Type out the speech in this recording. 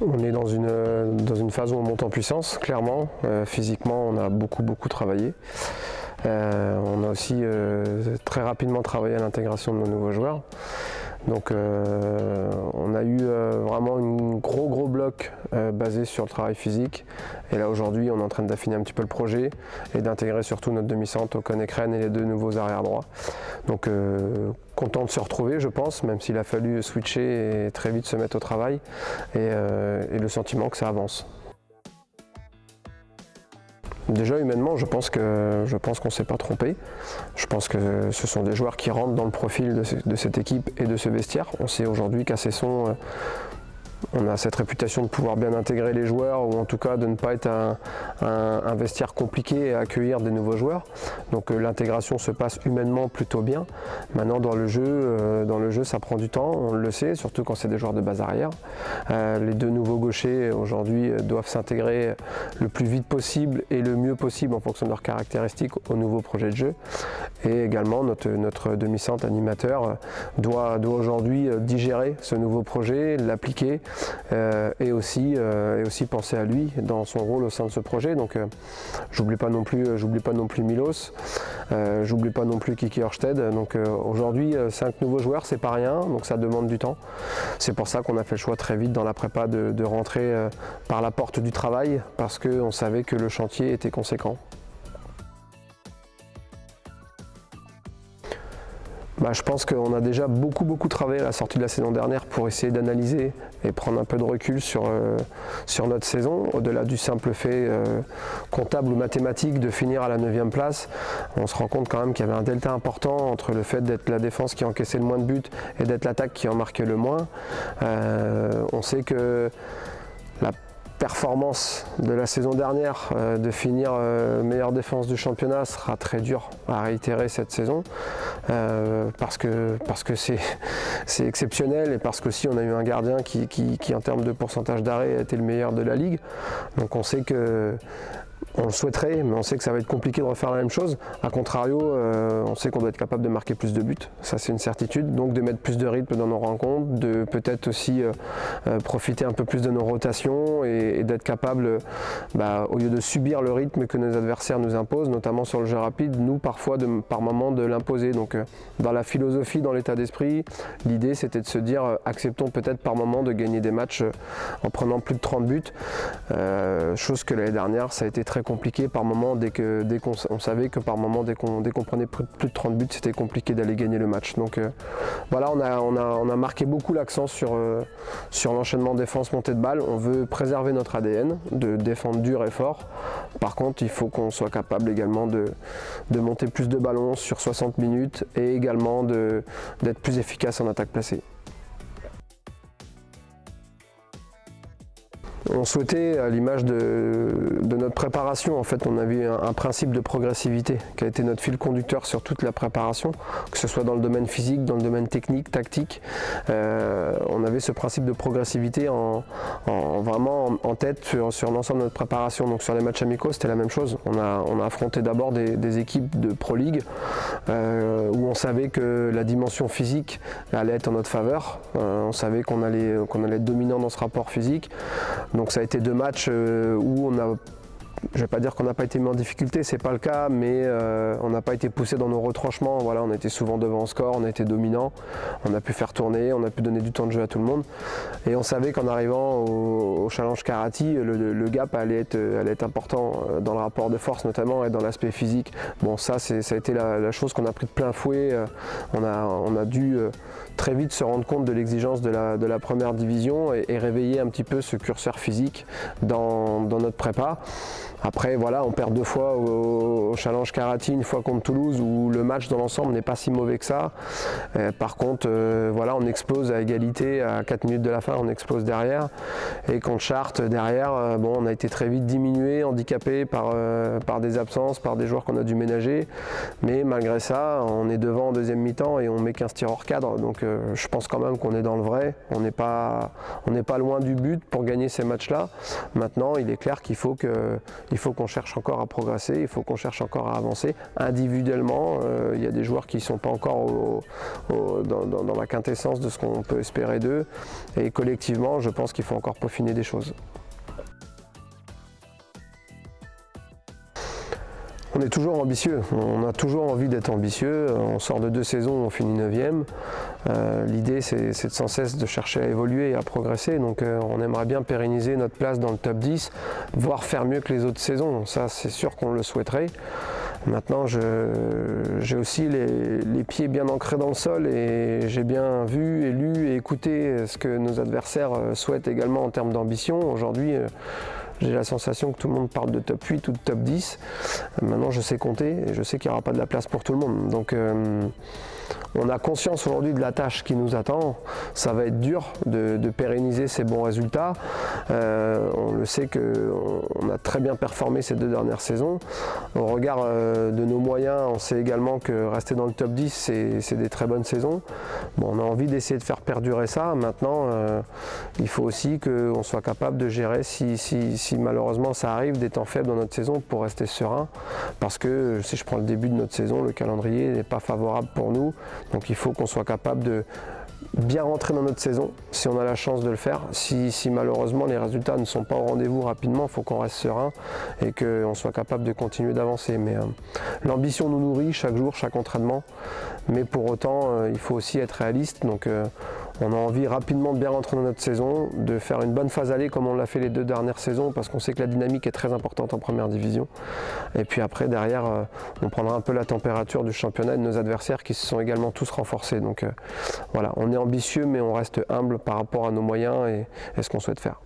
On est dans une phase où on monte en puissance, clairement. Physiquement, on a beaucoup travaillé. On a aussi très rapidement travaillé à l'intégration de nos nouveaux joueurs. Donc on a eu vraiment un gros bloc basé sur le travail physique. Et là aujourd'hui on est en train d'affiner un petit peu le projet et d'intégrer surtout notre demi-centre, Ocon et Kren, et les deux nouveaux arrière droits. Donc content de se retrouver je pense, même s'il a fallu switcher et très vite se mettre au travail, et le sentiment que ça avance. Déjà humainement, je pense qu'on ne s'est pas trompé. Je pense que ce sont des joueurs qui rentrent dans le profil de cette équipe et de ce vestiaire. On sait aujourd'hui qu'à Cesson, on a cette réputation de pouvoir bien intégrer les joueurs, ou en tout cas de ne pas être un vestiaire compliqué à accueillir des nouveaux joueurs. Donc l'intégration se passe humainement plutôt bien. Maintenant dans le jeu ça prend du temps, on le sait, surtout quand c'est des joueurs de base arrière. Les deux nouveaux gauchers aujourd'hui doivent s'intégrer le plus vite possible et le mieux possible en fonction de leurs caractéristiques au nouveau projet de jeu. Et également notre demi-centre animateur doit aujourd'hui digérer ce nouveau projet, l'appliquer, et aussi penser à lui dans son rôle au sein de ce projet. Donc j'oublie pas non plus Milos, j'oublie pas non plus Kiki Hørsted. Donc aujourd'hui 5 nouveaux joueurs, c'est pas rien, donc ça demande du temps. C'est pour ça qu'on a fait le choix très vite dans la prépa de rentrer par la porte du travail, parce qu'on savait que le chantier était conséquent. Je pense qu'on a déjà beaucoup travaillé à la sortie de la saison dernière pour essayer d'analyser et prendre un peu de recul sur notre saison. Au-delà du simple fait comptable ou mathématique de finir à la 9e place, on se rend compte quand même qu'il y avait un delta important entre le fait d'être la défense qui encaissait le moins de buts et d'être l'attaque qui en marquait le moins. On sait que la performance de la saison dernière, de finir meilleure défense du championnat, sera très dur à réitérer cette saison, parce que c'est exceptionnel, et parce qu'aussi on a eu un gardien qui en termes de pourcentage d'arrêt a été le meilleur de la ligue. Donc on sait que on le souhaiterait, mais on sait que ça va être compliqué de refaire la même chose. A contrario, on sait qu'on doit être capable de marquer plus de buts, ça c'est une certitude, donc de mettre plus de rythme dans nos rencontres, de peut-être aussi profiter un peu plus de nos rotations, et d'être capable, au lieu de subir le rythme que nos adversaires nous imposent, notamment sur le jeu rapide, nous parfois par moment de l'imposer. Donc dans la philosophie, dans l'état d'esprit, l'idée c'était de se dire acceptons peut-être par moment de gagner des matchs en prenant plus de 30 buts, chose que l'année dernière ça a été très compliqué par moment. On savait que par moment, dès qu'on prenait plus de 30 buts, c'était compliqué d'aller gagner le match. Donc voilà, on a marqué beaucoup l'accent sur l'enchaînement défense-montée de balle. On veut préserver notre ADN, de défendre dur et fort. Par contre, il faut qu'on soit capable également de monter plus de ballons sur 60 minutes, et également d'être plus efficace en attaque placée. On souhaitait, à l'image de notre préparation, en fait, on avait un principe de progressivité qui a été notre fil conducteur sur toute la préparation, que ce soit dans le domaine physique, dans le domaine technique, tactique. On avait ce principe de progressivité vraiment en tête sur l'ensemble de notre préparation. Donc sur les matchs amicaux, c'était la même chose. On a affronté d'abord des équipes de Pro League où on savait que la dimension physique allait être en notre faveur. On savait qu'on allait être dominant dans ce rapport physique. Donc ça a été 2 matchs où on a, je ne vais pas dire qu'on n'a pas été mis en difficulté, c'est pas le cas, mais on n'a pas été poussé dans nos retranchements. Voilà, on était souvent devant au score, on a été dominant, on a pu faire tourner, on a pu donner du temps de jeu à tout le monde. Et on savait qu'en arrivant au Challenge Karaty, le gap allait être important dans le rapport de force notamment, et dans l'aspect physique. Bon, ça a été la chose qu'on a pris de plein fouet. On a dû très vite se rendre compte de l'exigence de la première division, et réveiller un petit peu ce curseur physique dans notre prépa. Après voilà, on perd 2 fois au Challenge Karaty, une fois contre Toulouse, où le match dans l'ensemble n'est pas si mauvais que ça. Par contre, voilà, on explose à égalité à 4 minutes de la fin, on explose derrière. Et contre Chartres, derrière, on a été très vite diminué, handicapé par des absences, par des joueurs qu'on a dû ménager. Mais malgré ça, on est devant en deuxième mi-temps et on met 15 tirs hors cadre. Donc je pense quand même qu'on est dans le vrai. On n'est pas loin du but pour gagner ces matchs-là. Maintenant, il est clair qu'il faut il faut qu'on cherche encore à progresser, il faut qu'on cherche encore à avancer. Individuellement, il y a des joueurs qui ne sont pas encore dans la quintessence de ce qu'on peut espérer d'eux. Et collectivement, je pense qu'il faut encore peaufiner des choses. On est toujours ambitieux, on a toujours envie d'être ambitieux. On sort de 2 saisons, on finit 9e. L'idée c'est de sans cesse de chercher à évoluer et à progresser. Donc on aimerait bien pérenniser notre place dans le top 10, voire faire mieux que les autres saisons. Ça c'est sûr qu'on le souhaiterait. Maintenant j'ai aussi les pieds bien ancrés dans le sol et j'ai bien vu et lu et écouté ce que nos adversaires souhaitent également en termes d'ambition. Aujourd'hui, j'ai la sensation que tout le monde parle de top 8 ou de top 10. Maintenant, je sais compter et je sais qu'il n'y aura pas de la place pour tout le monde. Donc, on a conscience aujourd'hui de la tâche qui nous attend. Ça va être dur de pérenniser ces bons résultats. On le sait qu'on a très bien performé ces 2 dernières saisons. Au regard de nos moyens, on sait également que rester dans le top 10, c'est des très bonnes saisons. Bon, on a envie d'essayer de faire perdurer ça. Maintenant, il faut aussi qu'on soit capable de gérer si malheureusement ça arrive des temps faibles dans notre saison pour rester serein. Parce que si je prends le début de notre saison, le calendrier n'est pas favorable pour nous. Donc il faut qu'on soit capable de bien rentrer dans notre saison, si on a la chance de le faire. Si malheureusement les résultats ne sont pas au rendez-vous rapidement, il faut qu'on reste serein et qu'on soit capable de continuer d'avancer. Mais l'ambition nous nourrit chaque jour, chaque entraînement. Mais pour autant, il faut aussi être réaliste. Donc on a envie rapidement de bien rentrer dans notre saison, de faire une bonne phase aller comme on l'a fait les 2 dernières saisons, parce qu'on sait que la dynamique est très importante en première division. Et puis après, derrière, on prendra un peu la température du championnat et de nos adversaires qui se sont également tous renforcés. Donc voilà, on est ambitieux, mais on reste humble par rapport à nos moyens et ce qu'on souhaite faire.